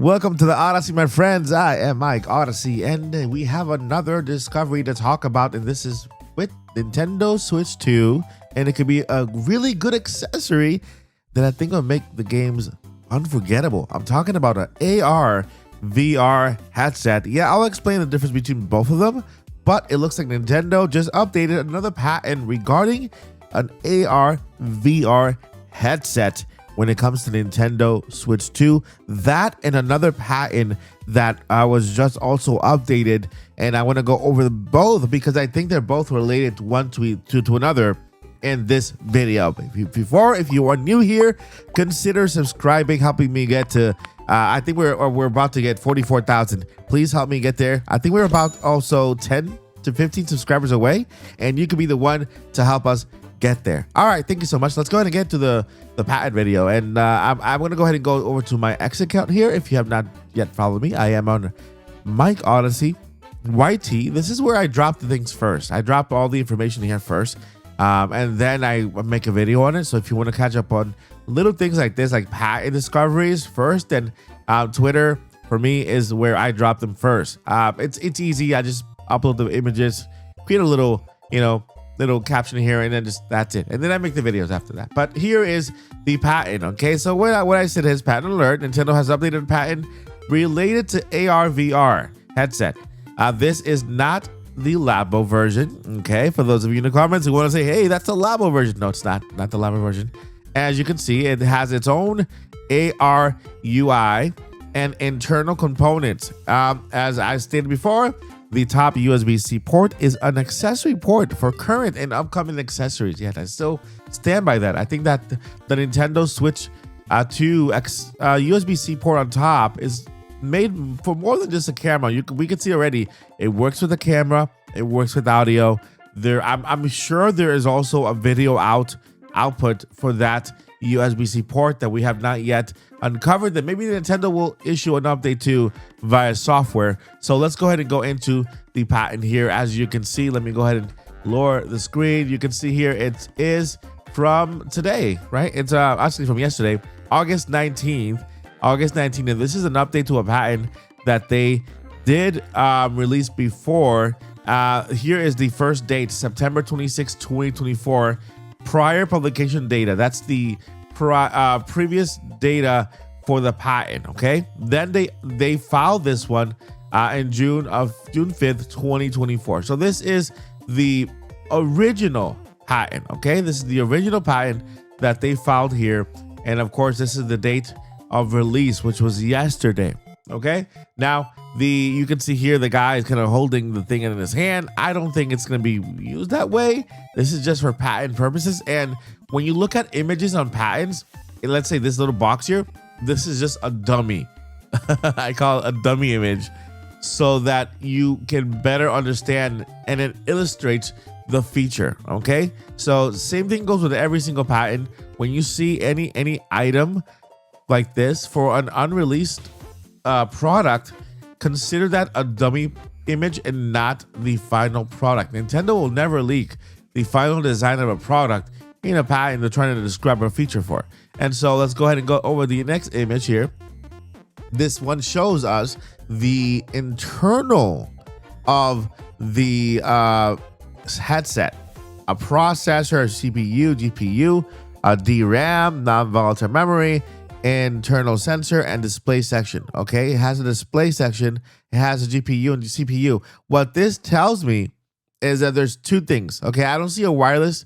Welcome to the Odyssey, my friends. I am Mike Odyssey, and we have another discovery to talk about, and this is with Nintendo Switch 2, and it could be a really good accessory that I think will make the games unforgettable. I'm talking about an AR VR headset. Yeah, I'll explain the difference between both of them, but it looks like Nintendo just updated another patent regarding an AR VR headset when it comes to Nintendo Switch 2. That and another patent that was just also updated, and I want to go over both because I think they're both related one to another in this video. If you are new here, consider subscribing, helping me get to I think we're about to get 44,000. Please help me get there. I think we're about also 10 to 15 subscribers away, and you could be the one to help us get there. All right, thank you so much. Let's go ahead and get to the patent video, and I'm going to go ahead and go over to my X account here. If you have not yet followed me, I am on Mike Odyssey YT. This is where I drop the things first. I drop all the information here first, and then I make a video on it. So if you want to catch up on little things like this, like patent discoveries first, then Twitter for me is where I drop them first. It's easy. I just upload the images, create a little little caption here, and then just that's it, and then I make the videos after that. But here is the patent. Okay, so what I said is patent alert. Nintendo has updated a patent related to AR VR headset. This is not the Labo version. Okay, for those of you in the comments who want to say, hey, that's the Labo version. No, it's not the Labo version. As you can see, it has its own AR UI and internal components. As I stated before, the top USB-C port is an accessory port for current and upcoming accessories. Yet I still stand by that. I think that the Nintendo Switch 2 USB-C port on top is made for more than just a camera. We can see already it works with the camera, it works with audio. I'm sure there is also a video output for that USB-C port that we have not yet uncovered, that maybe Nintendo will issue an update to via software. So let's go ahead and go into the patent here. As you can see, let me go ahead and lower the screen. You can see here it is from today, right? It's actually from yesterday, August 19th, and this is an update to a patent that they did release before. Here is the first date, September 26, 2024. Prior publication data. That's the previous data for the patent. Okay, then they filed this one in June 5th, 2024. So this is the original patent. Okay, this is the original patent that they filed here, and of course this is the date of release, which was yesterday. Okay, now you can see here the guy is kind of holding the thing in his hand. I don't think it's going to be used that way. This is just for patent purposes. And when you look at images on patents, let's say this little box here, this is just a dummy. I call it a dummy image so that you can better understand, and it illustrates the feature. Okay, so same thing goes with every single patent. When you see any item like this for an unreleased product, consider that a dummy image and not the final product. Nintendo will never leak the final design of a product in a patent they're trying to describe a feature for. And so let's go ahead and go over the next image here. This one shows us the internal of the headset: a processor, a CPU, GPU, a DRAM, non-volatile memory, internal sensor, and display section. Okay, it has a display section, it has a GPU and CPU. What this tells me is that there's two things. Okay, I don't see a wireless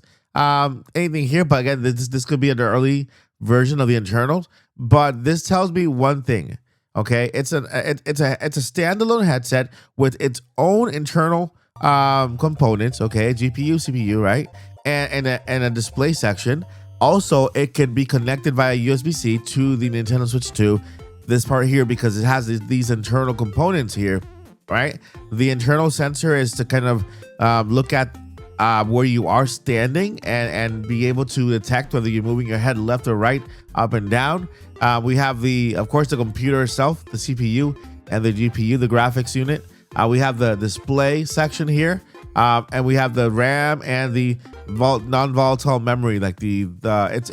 anything here, but again, this could be an early version of the internals. But this tells me one thing. Okay, it's a standalone headset with its own internal components. Okay, GPU, CPU, right, and a display section. Also, it can be connected via USB-C to the Nintendo Switch 2. This part here, because it has these internal components here, right? The internal sensor is to kind of look at where you are standing and be able to detect whether you're moving your head left or right, up and down. We have of course, the computer itself, the CPU and the GPU, the graphics unit. We have the display section here, and we have the RAM and the non-volatile memory, like it's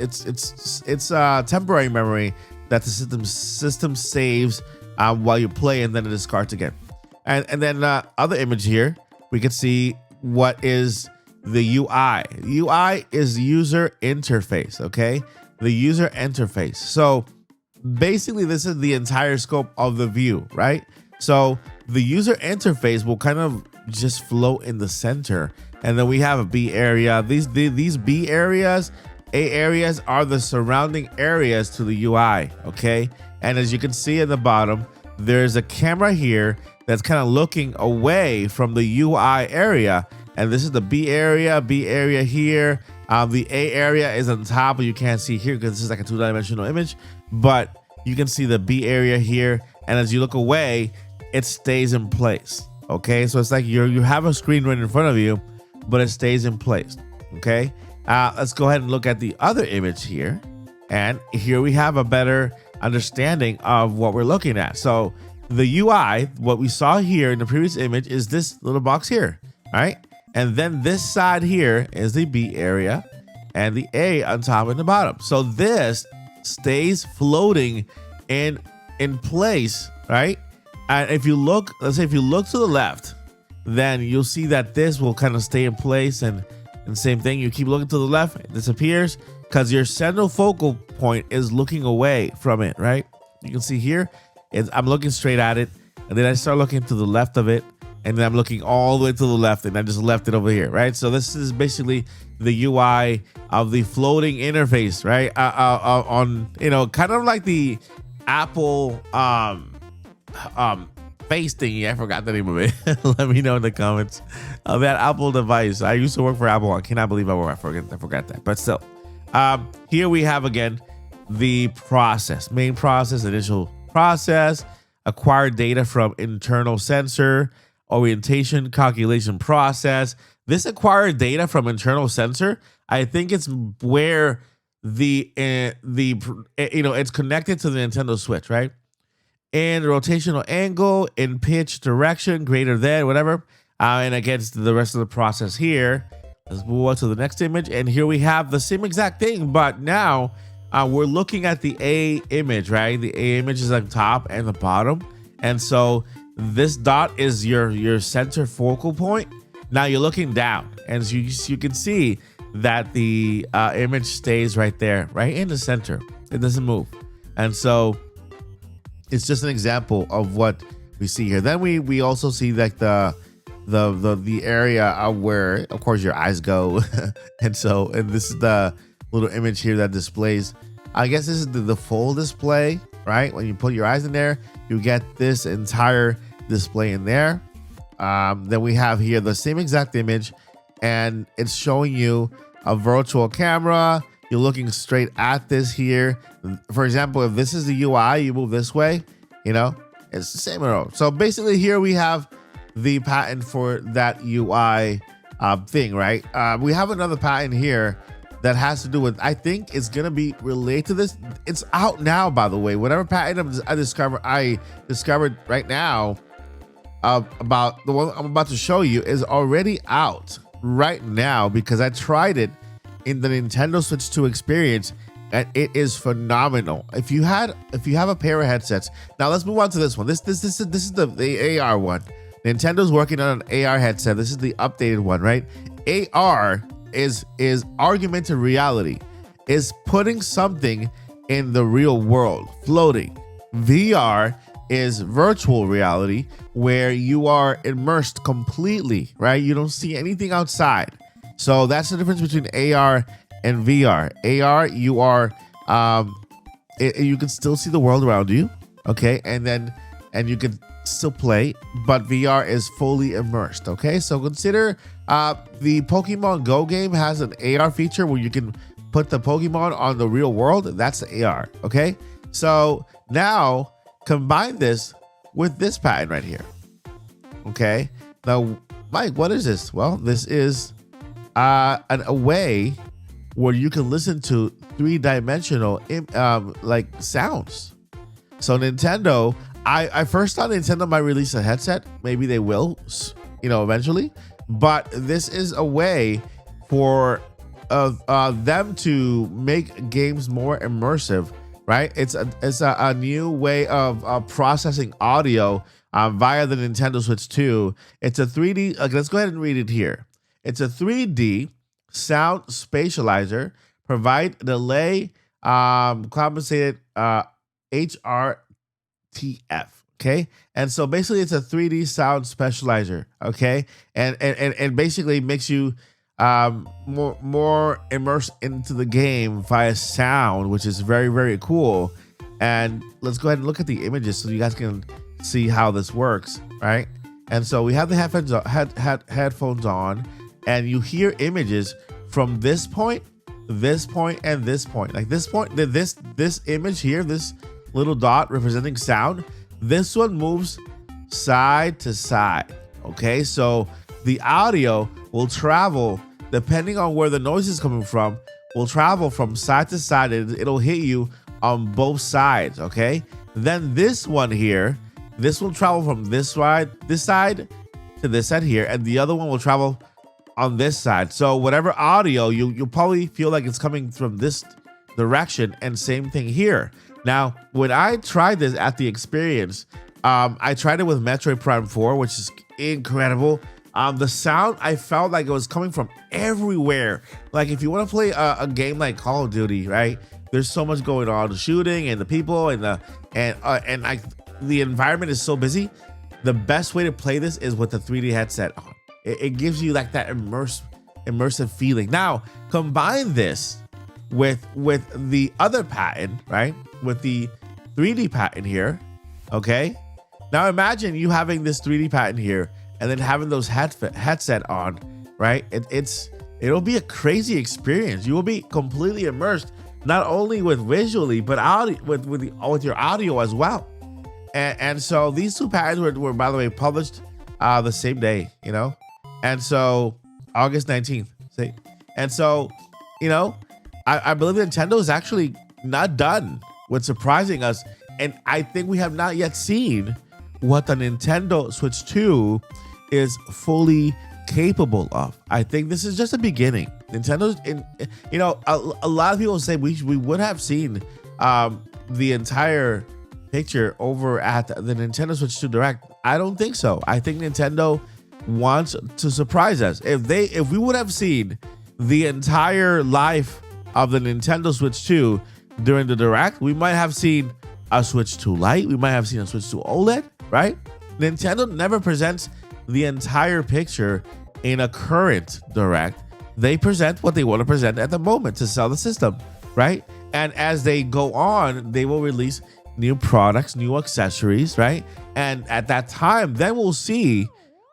temporary memory that the system saves while you play, and then it discards again. And then other image here, we can see what is the UI. UI is user interface, okay? The user interface. So basically this is the entire scope of the view, right? So the user interface will kind of just float in the center, and then we have a B area. These B areas, A areas are the surrounding areas to the UI, okay? And as you can see at the bottom, there's a camera here that's kind of looking away from the UI area, and this is the B area here. The A area is on top, but you can't see here because this is like a two-dimensional image, but you can see the B area here, and as you look away, it stays in place, okay? So it's like you have a screen right in front of you, but it stays in place, okay? Let's go ahead and look at the other image here, and here we have a better understanding of what we're looking at. So the UI, what we saw here in the previous image, is this little box here, right? And then this side here is the B area and the A on top and the bottom. So this stays floating in place, right? And if you look, let's say if you look to the left, then you'll see that this will kind of stay in place, and same thing, you keep looking to the left, it disappears because your central focal point is looking away from it, right? You can see here, I'm looking straight at it, and then I start looking to the left of it, and then I'm looking all the way to the left, and I just left it over here, right? So this is basically the UI of the floating interface, right? On, you know, kind of like the Apple face thingy. I forgot the name of it. Let me know in the comments of that Apple device. I used to work for Apple. I cannot believe I forgot that. But still, here we have again the process, main process, initial process, acquired data from internal sensor, orientation, calculation process. This acquired data from internal sensor, I think it's where the it's connected to the Nintendo Switch, right? And rotational angle, in pitch, direction, greater than, whatever. And against the rest of the process here. Let's move on to the next image. And here we have the same exact thing, but now we're looking at the A image, right? The A image is on top and the bottom. And so this dot is your center focal point. Now you're looking down, and so you can see that the image stays right there, right in the center. It doesn't move. And so it's just an example of what we see here. Then we also see like the area of where, of course, your eyes go. and this is the little image here that displays, I guess this is the full display, right? When you put your eyes in there, you get this entire display in there. Then we have here the same exact image, and it's showing you a virtual camera. You're looking straight at this here. For example, if this is the UI, you move this way, you know, it's the same arrow. So basically here we have the patent for that UI thing, right? We have another patent here that has to do with, I think it's going to be related to this. It's out now, by the way. Whatever patent I discovered right now about the one I'm about to show you is already out right now, because I tried it in the Nintendo Switch 2 experience, and it is phenomenal. If you have a pair of headsets, now let's move on to this one. This is the AR one. Nintendo's working on an AR headset. This is the updated one, right? AR is augmented reality, is putting something in the real world, floating. VR is virtual reality, where you are immersed completely, right? You don't see anything outside. So that's the difference between AR and VR. AR, you are, you can still see the world around you, okay? And you can still play, but VR is fully immersed, okay? So consider the Pokemon Go game has an AR feature where you can put the Pokemon on the real world. That's the AR, okay? So now combine this with this pattern right here, okay? Now, Mike, what is this? Well, this is a way where you can listen to three-dimensional like sounds. So Nintendo, I first thought Nintendo might release a headset. Maybe they will, you know, eventually. But this is a way for them to make games more immersive right? It's a new way of processing audio via the Nintendo Switch 2. It's a 3D. Let's go ahead and read it here. It's a 3D sound spatializer, provide delay compensated HRTF. Okay, and so basically it's a 3D sound spatializer. Okay, and basically makes you more immersed into the game via sound, which is very, very cool. And let's go ahead and look at the images so you guys can see how this works, right? And so we have the headphones on, and you hear images from this point, and this point. Like this point, this image here, this little dot representing sound, this one moves side to side. Okay, so the audio will travel, depending on where the noise is coming from, will travel from side to side. It'll hit you on both sides, okay? Then this one here, this will travel from this side to this side here, and the other one will travel on this side. So whatever audio, you'll probably feel like it's coming from this direction, and same thing here. Now, when I tried this at the experience, I tried it with Metroid Prime 4, which is incredible. The sound, I felt like it was coming from everywhere. Like if you want to play a game like Call of Duty, right? There's so much going on, the shooting and the people and like the environment is so busy. The best way to play this is with the 3D headset on. It gives you like that immersive feeling. Now combine this with the other pattern, right? With the 3D pattern here, okay? Now imagine you having this 3D pattern here and then having those headset on, right? It'll be a crazy experience. You will be completely immersed, not only with visually, but with your audio as well. And so these two patterns were by the way published the same day, you know, and so August 19th. See, and so you know, I believe Nintendo is actually not done with surprising us, and I think we have not yet seen what the Nintendo Switch 2 is fully capable of. I think this is just a beginning. Nintendo's you know, a lot of people say we would have seen the entire picture over at the Nintendo Switch 2 Direct. I don't think so. I think Nintendo wants to surprise us. If we would have seen the entire life of the Nintendo Switch 2 during the Direct, we might have seen a Switch 2 Lite. We might have seen a Switch 2 OLED, right? Nintendo never presents the entire picture in a current Direct. They present what they want to present at the moment to sell the system, right? And as they go on, they will release new products, new accessories, right? And at that time, then we'll see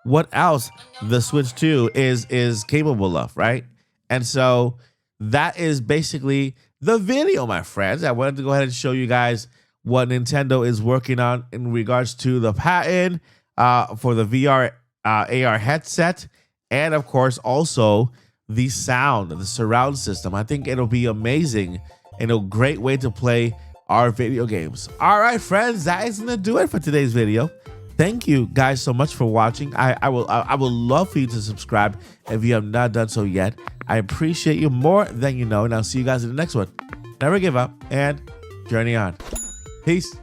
what else the Switch 2 is capable of, right? And so that is basically the video, my friends. I wanted to go ahead and show you guys what Nintendo is working on in regards to the patent for the VR AR headset, and of course also the sound, the surround system. I think it'll be amazing and a great way to play our video games. All right, friends, that is gonna do it for today's video. Thank you guys so much for watching. I would love for you to subscribe if you have not done so yet. I appreciate you more than you know, and I'll see you guys in the next one. Never give up and journey on. Peace.